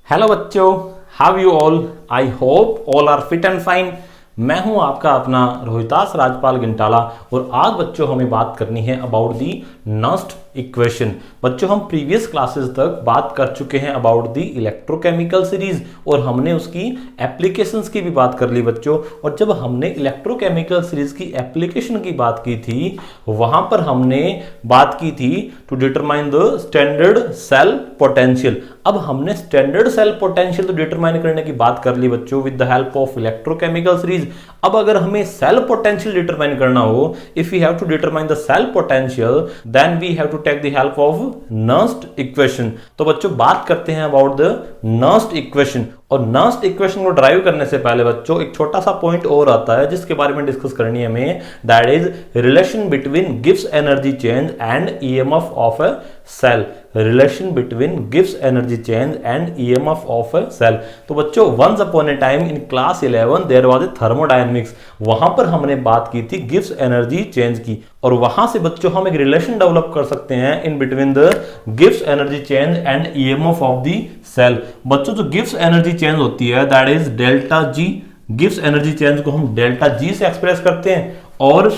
Hello बच्चों, how you all. I hope all are fit and fine. मैं हूं आपका अपना रोहितास राजपाल गिंटाला और आज बच्चों हमें बात करनी है अबाउट दी नस्ट इक्वेशन। बच्चों हम प्रीवियस क्लासेस तक बात कर चुके हैं अबाउट दी इलेक्ट्रोकेमिकल सीरीज और हमने उसकी एप्लीकेशंस की भी बात कर ली बच्चों। और जब हमने इलेक्ट्रोकेमिकल सीरीज की एप्लीकेशन की बात की थी वहां पर हमने बात की थी to determine the standard cell potential. अब हमने स्टैंडर्ड सेल पोटेंशियल तो डिटरमाइन करने की बात कर ली बच्चों with the help of electrochemical series. अब अगर हमें सेल पोटेंशियल डिटरमाइन करना हो, if we have to determine the cell potential then we have to take the help of Nernst equation. तो बच्चों बात करते हैं अबाउट द नस्ट इक्वेशन। और नस्ट इक्वेशन को ड्राइव करने से पहले बच्चों एक छोटा सा पॉइंट और आता है जिसके बारे में डिस्कस करनी है हमें, that is relation between Gibbs energy change and EMF of a cell. Relation between Gibbs energy change and EMF of a cell. तो बच्चों once upon a time in class 11 there was a thermodynamics. वहां पर हमने बात की थी Gibbs energy change की और वहां से बच्चों हम एक रिलेशन डेवलप कर सकते हैं in between the Gibbs energy change and EMF of the cell. बच्चों जो गिब्स एनर्जी चेंज होती है that is delta G. Gibbs energy change को हम डेल्टा जी से एक्सप्रेस करते हैं और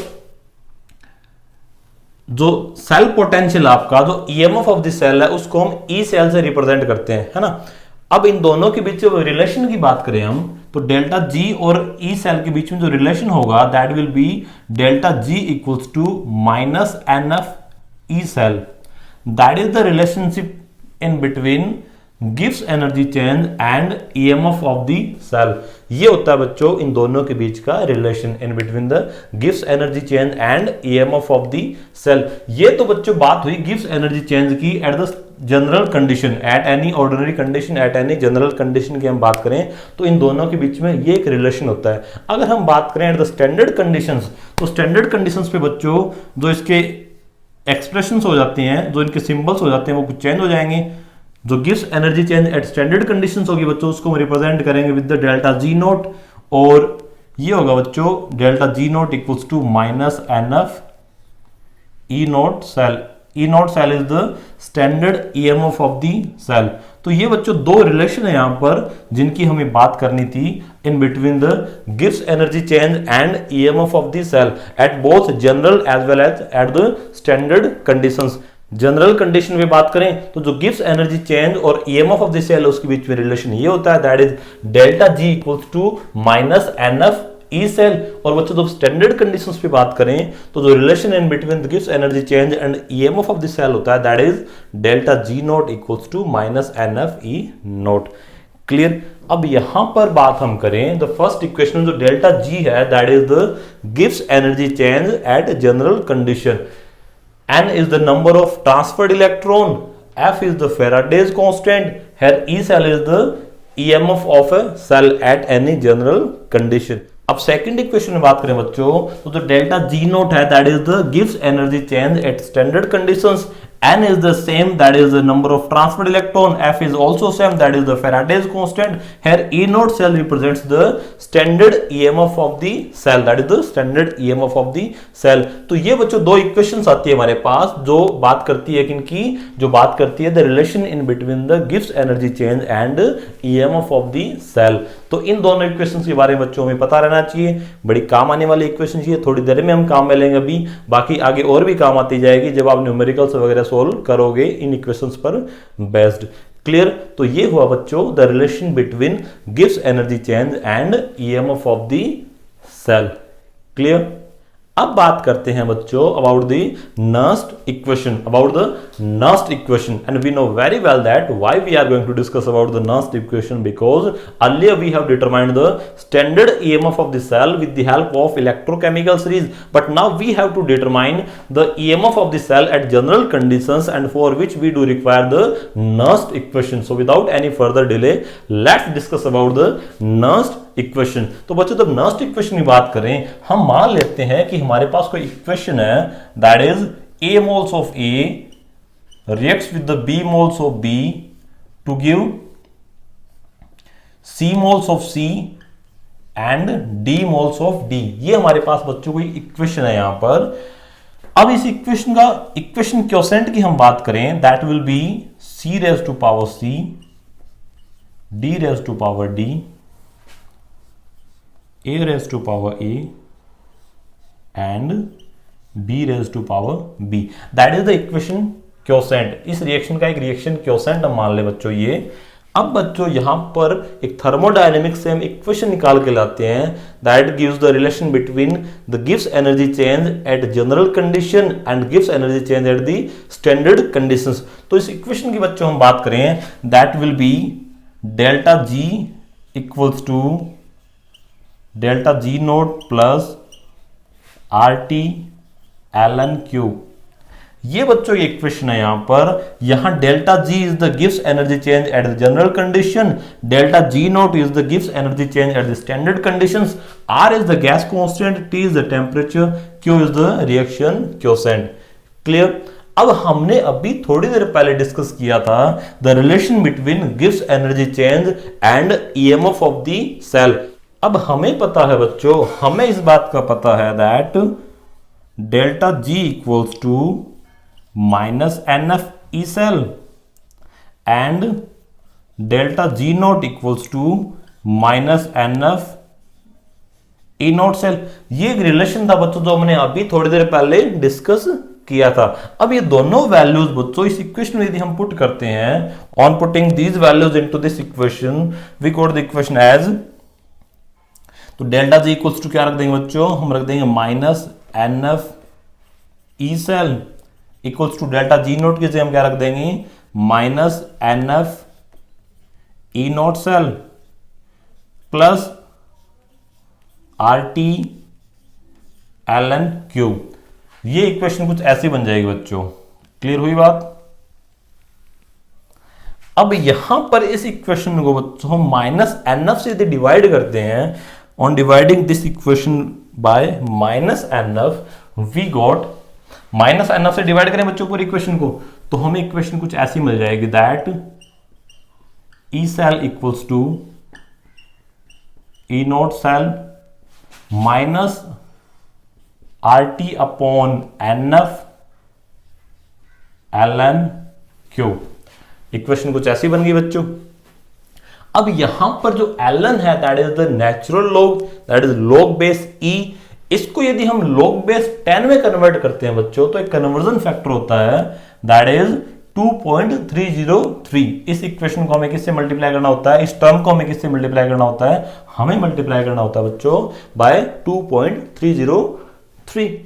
जो सेल पोटेंशियल आपका जो ईएमएफ ऑफ द सेल है उसको हम ई सेल से रिप्रेजेंट करते हैं, है ना। अब इन दोनों के बीच रिलेशन की बात करें हम तो डेल्टा जी और ई सेल के बीच में जो रिलेशन होगा that will be delta G equals to minus N F E cell. That is the relationship in between गिव्स energy change and EMF of the cell. ये होता है बच्चों इन दोनों के बीच का रिलेशन इन बिटवीन द गिव्स energy change and EMF of the cell. ये तो बच्चों बात हुई गिव्स एनर्जी चेंज की at the general condition, at any ordinary condition, at any general condition की हम बात करें तो इन दोनों के बीच में ये एक रिलेशन होता है। अगर हम बात करें एट द स्टैंडर्ड कंडीशंस तो स्टैंडर्ड कंडीशंस पे बच्चों जो इसके एक्सप्रेशंस हो जाते हैं, जो इनके सिंबल्स हो जाते हैं वो कुछ चेंज हो जाएंगे। जो गिव्स energy change at standard conditions होगी बच्चों उसको हम रिप्रेजेंट करेंगे with the delta G naught और ये होगा बच्चों delta G naught equals to minus N F E note cell. E note cell is the standard EMF of the cell. तो ये बच्चों दो रिलेशन है यहां पर जिनकी हमें बात करनी थी इन बिटवीन द गिव्स energy change and EMF of the cell at both general as well as at the standard conditions. General condition में बात करें तो जो गिव्स एनर्जी चेंज और ईएमएफ ऑफ द सेल उसके बीच में रिलेशन ये होता है that is delta G equals to minus N F E cell. और बच्चों जब स्टैंडर्ड कंडीशंस पे बात करें तो जो रिलेशन इन बिटवीन द गिव्स energy change and EMF of the cell होता है that is delta G naught equals to minus N F E naught. Clear. अब यहां पर बात हम करें द फर्स्ट इक्वेशन जो डेल्टा जी है दैट इज द गिव्स energy change at general condition. N is the number of transferred electron, F is the Faraday's constant, here E cell is the EMF of a cell at any general condition. अब second equation में बात करें बच्चों तो जो delta G note है that is the गिव्स energy change at standard conditions. N is the same, that is the number of transferred electron. F is also same, that is the Faraday's constant. Here E naught cell represents the standard EMF of the cell, that is the standard EMF of the cell. तो ये बच्चों दो equations आती है हमारे पास जो बात करती है किनकी, जो बात करती है the relation in between the गिव्स energy change and EMF of the cell। तो इन दोनों इक्वेशंस के बारे में बच्चों में पता रहना चाहिए, बड़ी काम आने वाली इक्वेशन चाहिए। थोड़ी देर में हम काम में लेंगे अभी, बाकी आगे और भी काम आती जाएगी जब आप न्यूमेरिकल्स वगैरह सोल्व करोगे इन इक्वेशंस पर बेस्ड। क्लियर। तो ये हुआ बच्चों द रिलेशन बिटवीन गिव्स energy change and EMF of the cell. Clear. अब बात करते हैं बच्चों about the Nernst equation, about the Nernst equation and we know very well that why we are going to discuss about the Nernst equation because earlier we have determined the standard EMF of the cell with the help of electrochemical series, but now we have to determine the EMF of the cell at general conditions and for which we do require the Nernst equation. So without any further delay let's discuss about the Nernst equation. तो बच्चों जब Nernst equation की बात करें हम मान लेते हैं कि हमारे पास कोई इक्वेशन है that is A moles of A reacts with the B moles of B to give C moles of C and D moles of D। ये हमारे पास बच्चों कोई इक्वेशन है यहां पर। अब इस इक्वेशन का इक्वेशन क्वोशेंट की हम बात करें that will B C raised to power C d raised to power d, a raised to power a and b raised to power b. That is the equation quotient. इस reaction का एक reaction क्योसेंट हम मान ले बच्चों ये. अब बच्चों यहां पर एक थर्मोडायनेमिक्स से हम इक्वेशन निकाल के लाते हैं that gives the relation between the गिव्स energy change at general condition and gives energy change at the standard conditions. तो इस इक्वेशन की बच्चों हम बात करें that will be delta G equals to delta G note plus R T L N Q. ये बच्चों ये इक्वेशन है यहां पर. यहां डेल्टा जी इज द गिव्स energy change at the general condition, delta G note is the गिव्स energy change at the standard conditions, R is the gas constant, T is the temperature, Q is the reaction quotient. Clear. अब हमने अभी थोड़ी देर पहले discuss किया था the relation between गिव्स energy change and EMF of the cell. अब हमें पता है बच्चों, हमें इस बात का पता है that delta G equals to minus N F E cell and delta G naught equals to minus N F E note cell. ये एक रिलेशन था बच्चों जो हमने अभी थोड़ी देर पहले डिस्कस किया था. अब ये दोनों वैल्यूज बच्चों इस इक्वेशन में यदि हम पुट करते हैं, on putting these values into this equation we got the equation as, तो डेल्टा जी इक्वल्स टू क्या रख देंगे बच्चों, हम रख देंगे minus N F E cell equals to delta G naught की जगह हम क्या रख देंगे minus N F E note cell plus R T L N Q. ये इक्वेशन कुछ ऐसी बन जाएगी बच्चों. क्लियर हुई बात. अब यहां पर इस इक्वेशन को बच्चों हम माइनस एन एफ से यदि डिवाइड करते हैं, on dividing this equation by minus N F we got, minus N F से डिवाइड करें बच्चों पूरी इक्वेशन को तो हमें इक्वेशन कुछ ऐसी मिल जाएगी that E cell equals to E note cell minus R T upon N F L N Q. Equation कुछ ऐसी बन गई बच्चों. अब यहां पर जो एल एन है that is the natural log, that is log base E. इसको यदि हम log बेस 10 में कन्वर्ट करते हैं बच्चों तो एक कन्वर्जन फैक्टर होता है दैट इज 2.303. इस इक्वेशन को हमें किससे मल्टीप्लाई करना होता है, इस टर्म को हमें किससे मल्टीप्लाई करना होता है, हमें मल्टीप्लाई करना होता है बच्चों बाय 2.303.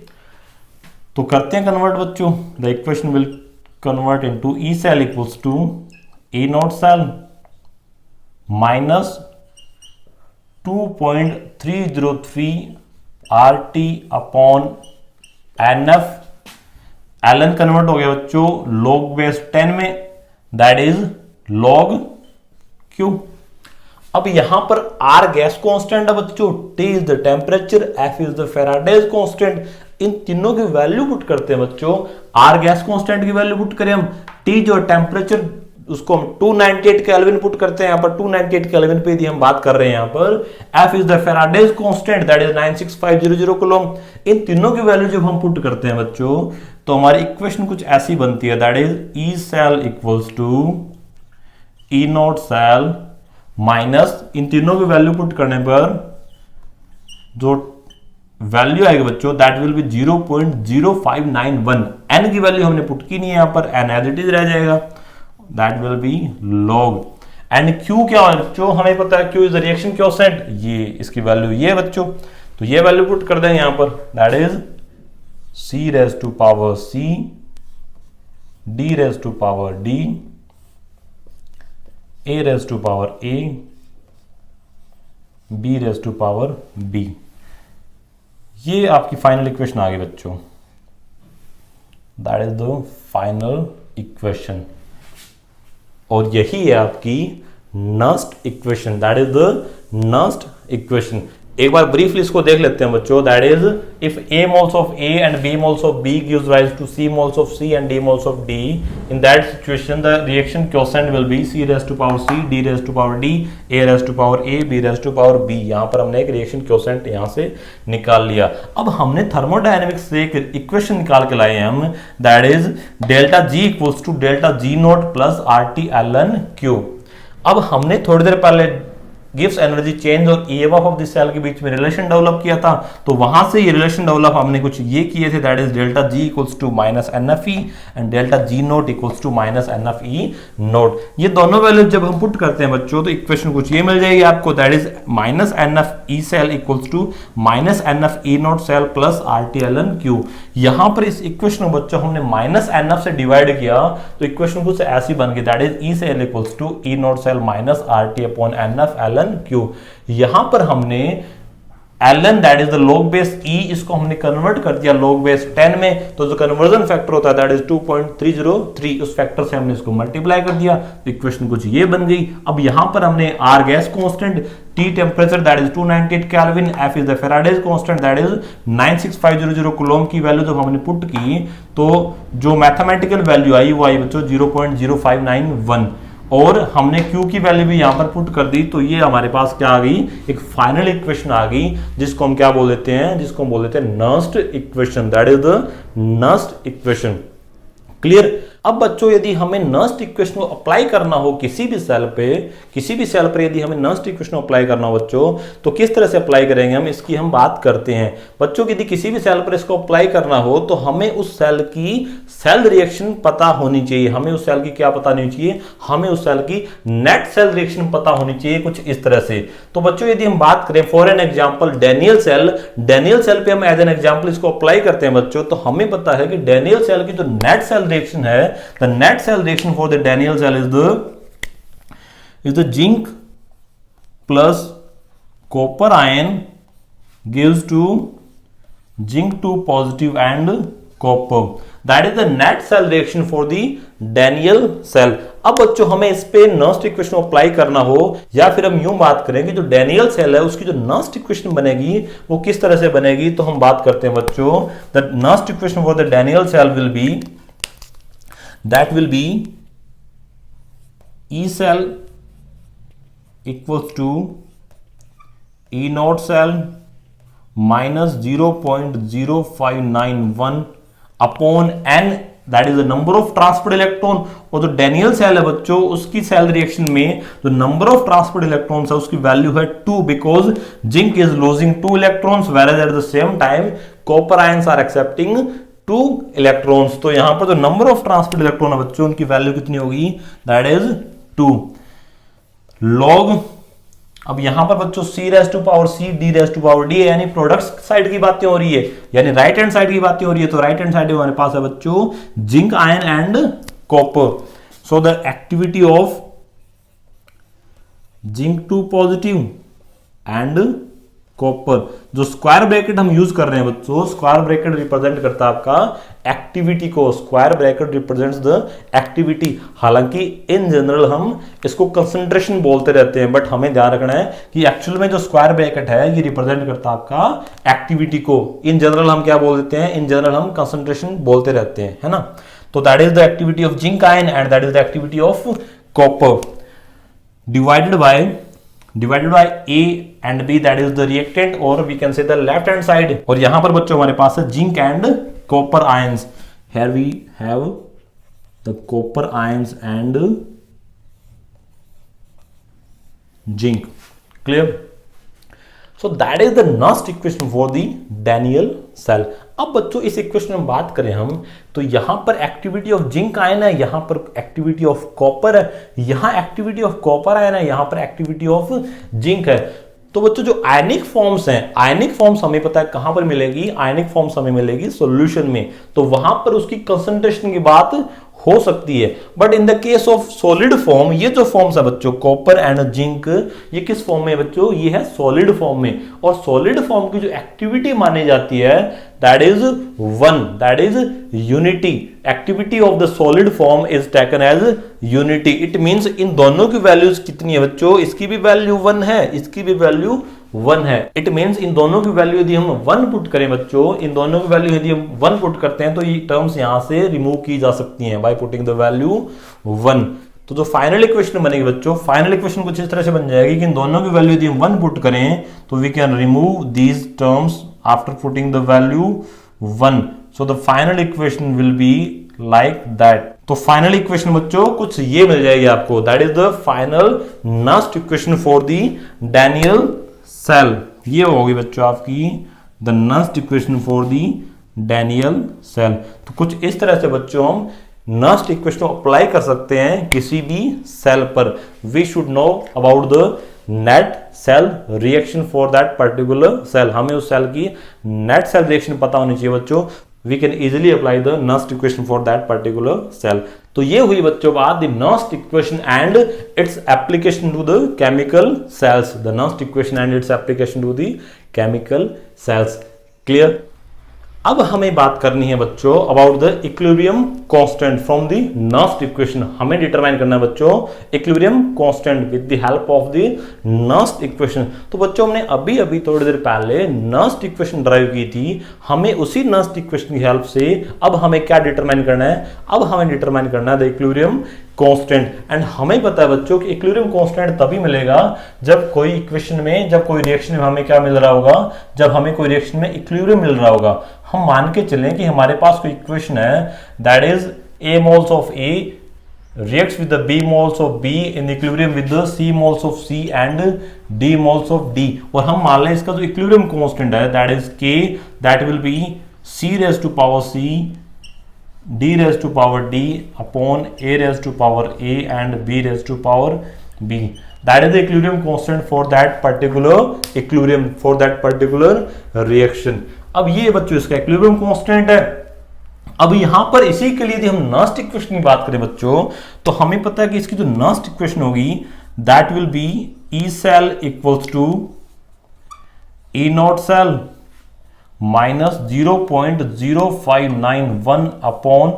तो करते हैं कन्वर्ट बच्चों. The equation will convert into E cell equals to E naught cell minus 2.303 R T upon N F L N convert हो गया बच्चों log बेस 10 में दैट इज log क्यू. अब यहां पर R गैस कांस्टेंट है बच्चों, T is the temperature, F is the Faraday's constant. इन तीनों की वैल्यू पुट करते हैं बच्चों. R गैस कांस्टेंट की वैल्यू पुट करें हम, T जो टेम्परेचर उसको हम 298 केल्विन पुट करते हैं. यहां पर 298 केल्विन पे यदि हम बात कर रहे हैं यहां पर, F is the Faraday's constant that is 96500 coulomb. इन तीनों की वैल्यू जब हम पुट करते हैं बच्चों तो हमारी इक्वेशन कुछ ऐसी बनती है that is E cell equals to E naught cell minus, इन तीनों की वैल्यू पुट करने पर जो वैल्यू आएगी बच्चों दैट विल बी 0.0591. एन की वैल्यू हमने पुट की नहीं है यहां पर, एन एज इट इज रह जाएगा. That will B log. And Q क्या है बच्चों, हमें पता है Q इज द रिएक्शन क्योसेंट. ये इसकी वैल्यू ये है बच्चों, तो ये वैल्यू पुट कर दें यहां पर that is C raise to power C, D raise to power D, A raise to power A, B raise to power B. ये आपकी फाइनल इक्वेशन आ गई बच्चों. That is the final equation. और यही है आपकी Nernst equation, that is the Nernst equation. एक बार ब्रीफली इसको देख लेते हैं बच्चों. That is if A moles of A and B moles of B gives rise to C moles of C and D moles of D, in that situation the reaction quotient will be C raised to power C, D raised to power D, A raised to power A, B raised to power B. यहां पर हमने एक reaction quotient यहां से निकाल लिया. अब हमने थर्मोडायनेमिक्स से एक इक्वेशन निकाल के लाए हैं हम, that is delta G equals to delta G naught plus RT ln Q. अब हमने थोड़ी देर पहले गिव्स एनर्जी चेंज और ईएमएफ ऑफ द सेल के बीच में रिलेशन डेवलप किया था, तो वहां से ये रिलेशन डेवलप हमने कुछ ये किए थे, that is delta G equals to minus N F E and delta G naught equals to minus N F E naught. ये दोनों वैल्यू जब हम पुट करते हैं बच्चों तो इक्वेशन कुछ ये मिल जाएगी आपको, that is minus N F E cell equals to minus N F E note cell plus R T L N Q. यहां पर इस इक्वेशन को बच्चों हमने माइनस एन एफ से डिवाइड किया तो इक्वेशन कुछ ऐसी बन गई, that is E cell equals to E note cell minus R T upon N F L N Q. यहां पर हमने ln that is the log base e, इसको हमने कन्वर्ट कर दिया log बेस 10 में, तो जो कन्वर्जन फैक्टर होता है दैट इज 2.303, उस फैक्टर से हमने इसको मल्टीप्लाई कर दिया तो इक्वेशन कुछ ये बन गई। अब यहां पर हमने r gas constant, T temperature that is 298 kelvin, F is the Faraday's constant that is 96500 coulomb की वैल्यू जब हमने पुट की तो जो मैथमेटिकल वैल्यू आई वो आई बच्चों 0.0591 और हमने Q की वैल्यू भी यहां पर पुट कर दी तो ये हमारे पास क्या आ गई, एक फाइनल इक्वेशन आ गई जिसको हम क्या बोल देते हैं, जिसको हम बोल देते हैं nursed equation, that is the Nernst equation. Clear. अब बच्चों यदि हमें नर्स्ड इक्वेशन को अप्लाई करना हो किसी भी सेल पर यदि हमें नर्स्ड इक्वेशन को अप्लाई करना हो बच्चों तो किस तरह से अप्लाई करेंगे हम, इसकी हम बात करते हैं बच्चों। यदि किसी भी सेल पर इसको अप्लाई करना हो तो हमें उस सेल की सेल रिएक्शन पता होनी चाहिए। हमें उस सेल की क्या पता होनी चाहिए, हमें उस सेल की नेट सेल रिएक्शन पता होनी चाहिए, कुछ इस तरह से। तो बच्चों यदि हम बात करें for an example Daniell cell पे हम एज एन एग्जांपल इसको अप्लाई करते हैं बच्चों, तो हमें पता है कि डेनियल सेल की जो नेट सेल रिएक्शन है, the net cell reaction for the Daniell cell is the zinc plus copper ion gives to zinc 2 positive and copper, that is the net cell reaction for the Daniell cell। अब बच्चों हमें इस पे nursed equation apply करना हो या फिर हम यूं बात करें कि जो डेनियल सेल है उसकी जो नर्स्ड इक्वेशन बनेगी वो किस तरह से बनेगी, तो हम बात करते हैं बच्चों the Nernst equation for the Daniell cell will be, that will be E cell equals to E naught cell minus 0.0591 upon n, that is the number of transferred electron. और जो डेनियल सेल है बच्चों उसकी cell reaction में जो number of transferred electrons है उसकी value है 2 because zinc is losing 2 electrons whereas at the same time copper ions are accepting 2 electrons. तो यहां पर जो नंबर ऑफ ट्रांसफर्ड इलेक्ट्रॉन है बच्चों उनकी वैल्यू कितनी होगी, दैट इज 2 लॉग। अब यहां पर बच्चों C raise to power C D raise to power D यानी प्रोडक्ट्स साइड की बातें हो रही है, यानी राइट हैंड साइड की बातें हो रही है। तो राइट हैंड साइड हमारे पास है बच्चों zinc ion and copper. So the activity of zinc 2 positive and copper, जो स्क्वायर ब्रैकेट हम यूज कर रहे हैं बच्चों, स्क्वायर ब्रैकेट रिप्रेजेंट करता है आपका एक्टिविटी को, square bracket represents the activity. हालांकि इन जनरल हम इसको कंसंट्रेशन बोलते रहते हैं, बट हमें ध्यान रखना है कि एक्चुअल में जो स्क्वायर ब्रैकेट है ये रिप्रेजेंट करता है आपका एक्टिविटी को। इन जनरल हम क्या बोल देते हैं, इन जनरल हम कंसंट्रेशन बोलते रहते हैं, है ना। तो that is the activity of zinc ion and that is the activity of copper divided by A and B, that is the reactant or we can say the left hand side। और यहां पर बच्चों हमारे पास है zinc and copper ions, here we have the copper ions and zinc। clear? So that is the nernst equation for the Daniell cell। अब बच्चों इस equation में बात करें हम तो यहां पर एक्टिविटी ऑफ जिंक आयन है, यहां पर एक्टिविटी ऑफ कॉपर है, यहां एक्टिविटी ऑफ कॉपर आयन है, यहां पर एक्टिविटी ऑफ जिंक है। तो बच्चों जो आयनिक फॉर्म्स हैं, आयनिक फॉर्म्स हमें पता है कहां पर मिलेगी, आयनिक फॉर्म्स हमें मिलेगी सॉल्यूशन में, तो वहां पर उसकी कंसंट्रेशन की बात हो सकती है। But in the case of solid form, ये जो फॉर्म्स है बच्चों कॉपर एंड जिंक, ये किस फॉर्म में है बच्चों, ये है सॉलिड फॉर्म में। और सॉलिड फॉर्म की जो एक्टिविटी मानी जाती है that is 1, that is unity. Activity of the solid form is taken as unity. It means इन दोनों की वैल्यूज कितनी है बच्चों, इसकी भी वैल्यू 1 है, इसकी भी वैल्यू 1 है। इट मींस इन दोनों की वैल्यू यदि हम 1 पुट करें बच्चों, इन दोनों की वैल्यू यदि हम 1 पुट करते हैं तो ये टर्म्स यहां से रिमूव की जा सकती हैं बाय पुटिंग द वैल्यू 1। तो जो फाइनल इक्वेशन बनेगी बच्चों, फाइनल इक्वेशन कुछ इस तरह से बन जाएगी कि इन दोनों की वैल्यू यदि हम 1 पुट करें तो we can remove these terms after putting the value 1। So the final equation will be like that. तो फाइनल इक्वेशन बच्चों कुछ ये मिल जाएगी आपको, that is the final Nernst equation for the Daniell cell. ये होगी बच्चों आपकी the Nernst equation for the Daniell cell. तो कुछ इस तरह से बच्चों हम नस्ट इक्वेशन अप्लाई कर सकते हैं किसी भी सेल पर। We should know about the net cell reaction for that particular cell. हमें उस सेल की नेट सेल रिएक्शन पता होनी चाहिए बच्चों। We can easily apply the Nernst equation for that particular cell. तो ये हुई बच्चों बात the Nernst equation and its application to the chemical cells. The Nernst equation and its application to the chemical cells. Clear. अब हमें बात करनी है बच्चों about the equilibrium constant from the Nernst equation. हमें डिटरमाइन करना है बच्चों equilibrium constant with the help of the Nernst equation. तो बच्चों हमने अभी अभी थोड़ी देर पहले नस्ट इक्वेशन ड्राइव की थी। हमें उसी नस्ट इक्वेशन की हेल्प से अब हमें क्या डिटरमाइन करना है, अब हमें डिटरमाइन करना है द इक्विलिब्रियम कांस्टेंट। एंड हमें पता है बच्चों कि इक्विलिब्रियम कांस्टेंट तभी मिलेगा जब कोई इक्वेशन में, जब कोई रिएक्शन में हमें क्या मिल रहा होगा, जब हमें कोई रिएक्शन में इक्विलिब्रियम मिल रहा होगा। हम मान के चलें कि हमारे पास कोई इक्वेशन है that is A moles of A reacts with the B moles of B in equilibrium with the C moles of C and D moles of D। और हम मान लें इसका जो इक्विलिब्रियम कांस्टेंट है that is K, that will B C raised to power C, D raised to power D upon A raised to power A and B raised to power B। That is the equilibrium constant for that particular equilibrium, for that particular reaction। अब ये बच्चों इसका equilibrium constant है। अब यहां पर इसी के लिए यदि हम नस्ट इक्वेशन की बात करें बच्चों तो हमें पता है कि इसकी जो नस्ट इक्वेशन होगी that will be E cell equals to E naught cell minus 0.0591 upon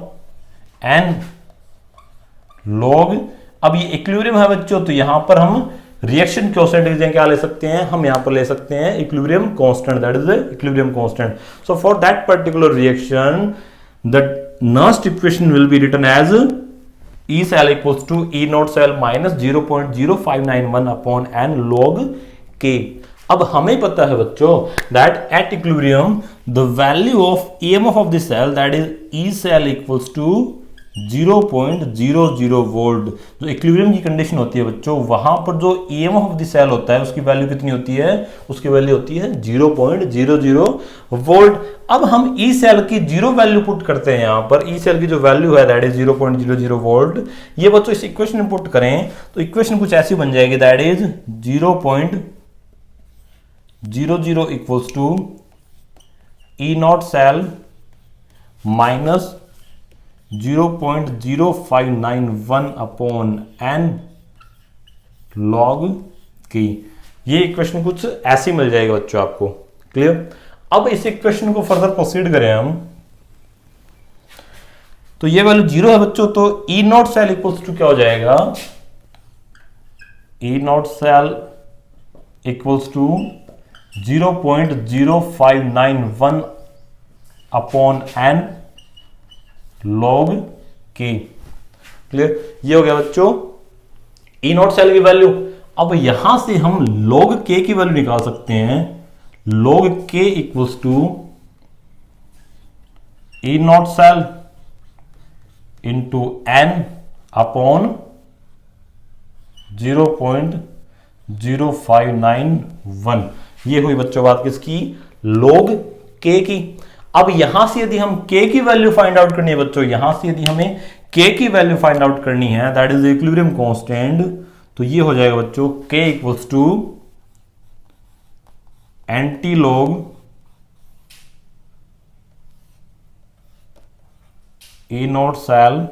N log. अब ये इक्विलिब्रियम है बच्चों, तो यहां पर हम रिएक्शन कोएफिशिएंट क्या ले सकते हैं, हम यहां पर ले सकते हैं equilibrium constant, that is the equilibrium constant. So for that particular reaction the Nernst equation will be written as E cell equals to E naught cell minus 0.0591 upon n log K। अब हमें पता है बच्चों that at equilibrium the value of EMF of the cell that is E cell equals to 0.00 volt. जो equilibrium की condition होती है बच्चों वहां पर जो EMF ऑफ द सेल होता है उसकी वैल्यू कितनी होती है, उसकी वैल्यू होती है 0.00 वोल्ट। अब हम ई सेल की जीरो वैल्यू पुट करते हैं, यहां पर ई सेल की जो वैल्यू है दैट इज 0.00 वोल्ट। ये बच्चों इस इक्वेशन में पुट करें तो इक्वेशन कुछ ऐसी बन जाएगी that is 0.00 equals to E naught cell minus 0.0591 upon N log की। ये इक्वेशन कुछ ऐसी मिल जाएगी बच्चों आपको। क्लियर। अब इस इक्वेशन को फर्दर प्रोसीड करें हम तो ये वैल्यू 0 है बच्चों, तो E naught cell equals to क्या हो जाएगा, E naught cell equals to 0.0591 upon N log के। क्लियर। ये हो गया बच्चों ई नॉट सेल की वैल्यू। अब यहां से हम लॉग के की वैल्यू निकाल सकते हैं, लॉग के equals to E naught cell into N upon 0.0591। ये हुई बच्चों बात किसकी, लॉग के की। अब यहां से यदि हम k की वैल्यू फाइंड आउट करनी है बच्चों, यहां से यदि हमें k की वैल्यू फाइंड आउट करनी है दैट इज इक्विलिब्रियम कांस्टेंट, तो ये हो जाएगा बच्चों k equals to antilog E nought cell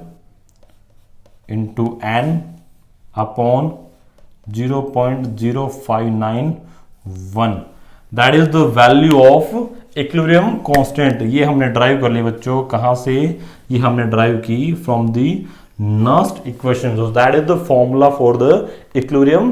into N upon 0.0591। That is the value of equilibrium constant. ये हमने ड्राइव कर लिया बच्चों, कहां से, ये हमने ड्राइव की from the Nernst equation. So that is the formula for the equilibrium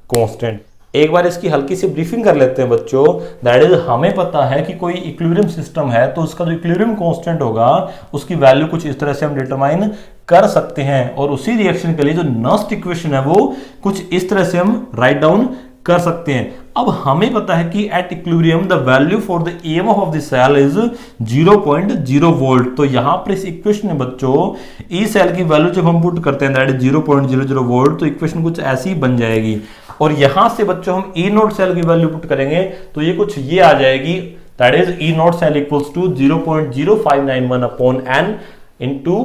constant. एक बार इसकी हल्की सी ब्रीफिंग कर लेते हैं बच्चों। दैट इज हमें पता है कि कोई इक्विलिब्रियम सिस्टम है तो उसका जो इक्विलिब्रियम कांस्टेंट होगा उसकी वैल्यू कुछ इस तरह से हम डिटरमाइन कर सकते हैं, और उसी रिएक्शन के लिए जो नस्ट इक्वेशन है वो कुछ इस तरह से हम राइट डाउन कर सकते हैं। अब हमें पता है कि at equilibrium the value for the EMF of the cell is 0.0 volt. तो यहां पर इस इक्वेशन में बच्चों ई सेल की वैल्यू जब हम पुट करते हैं दैट इज 0.00 वोल्ट, तो इक्वेशन कुछ ऐसी बन जाएगी। और यहां से बच्चों हम ई नोट सेल की वैल्यू पुट करेंगे तो ये कुछ ये आ जाएगी, that is E note cell equals to 0.0591 upon n into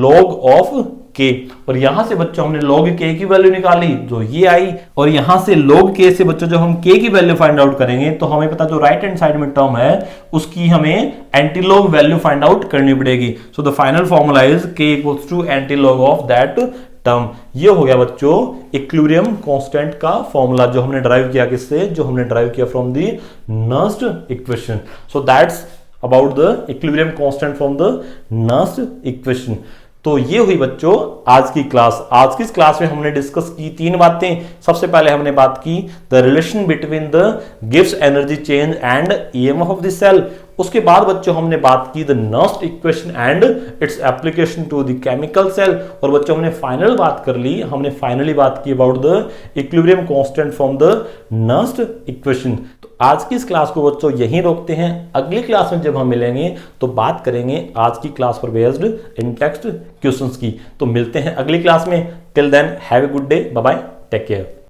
log of k। और यहां से बच्चों हमने log k की वैल्यू निकाली जो ये आई, और यहां से log k से बच्चों जब हम k की वैल्यू फाइंड आउट करेंगे तो हमें पता जो राइट हैंड साइड में टर्म है उसकी हमें एंटीलॉग वैल्यू फाइंड आउट करनी पड़ेगी। So the final formula is k equals to antilog of that term. ये हो गया बच्चों इक्विलिब्रियम कांस्टेंट का फॉर्मूला जो हमने ड्राइव किया किससे, जो हमने ड्राइव किया from the Nernst equation. So that's about the equilibrium constant from the Nernst equation। तो ये हुई बच्चों आज की क्लास। आज की इस क्लास में हमने डिस्कस की तीन बातें। सबसे पहले हमने बात की the relation between the Gibbs energy change and EMF of the cell. उसके बाद बच्चों हमने बात की the Nernst equation and its application to the chemical cell. और बच्चों हमने फाइनल बात कर ली, हमने फाइनली बात की about the equilibrium constant from the Nernst equation. तो आज की इस क्लास को बच्चों यहीं रोकते हैं। अगली क्लास में जब हम मिलेंगे तो बात करेंगे आज की क्लास पर बेस्ड इन टेक्स्ट क्वेश्चंस की। तो मिलते हैं अगली क्लास में। Till then have a good day, bye bye, take care.